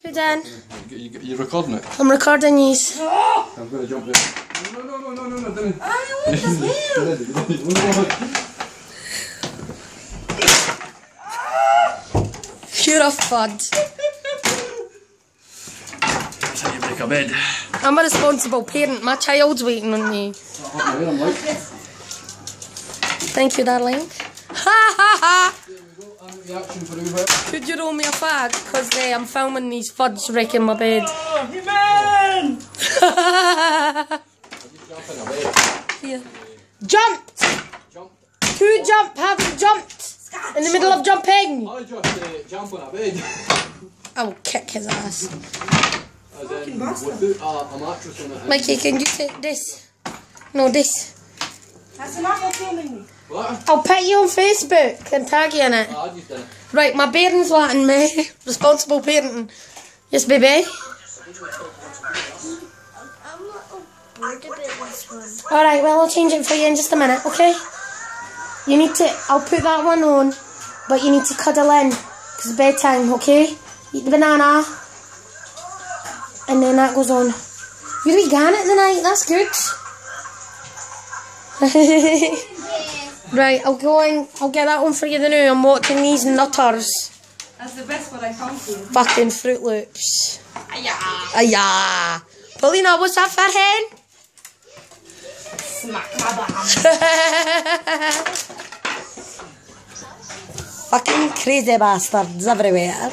Who Dan? You're recording it? I'm recording these. I'm going to jump in. No, Dylan. I want You're a fud. That's how you break a bed. I'm a responsible parent. My child's waiting on me. Thank you, darling. Ha ha ha! Could you roll me a fag? Because I'm filming these fuds wrecking my bed. Amen! Here. Jumped! Who jumped? Haven't jumped? In the middle of jumping? I just jump on a bed. I will kick his ass. Fucking bastard. Without a mattress on it. Mikey, can you take this? No, this. That's enough of filming me. What? I'll put you on Facebook and tag you in it. I just did it. Right, my parents wanting me. Responsible parenting. Yes, baby. Alright, well, I'll change it for you in just a minute, okay? You need to, I'll put that one on, but you need to cuddle in, because it's bedtime, okay? Eat the banana, and then that goes on. You're vegan at the night, that's good. Right, I'll go in, I'll get that one for you now. I'm watching these nutters. That's the best one I found for you. Fucking Fruit Loops. Aya! Aya! Paulina, what's that for hen? Smack my bum. Fucking crazy bastards everywhere.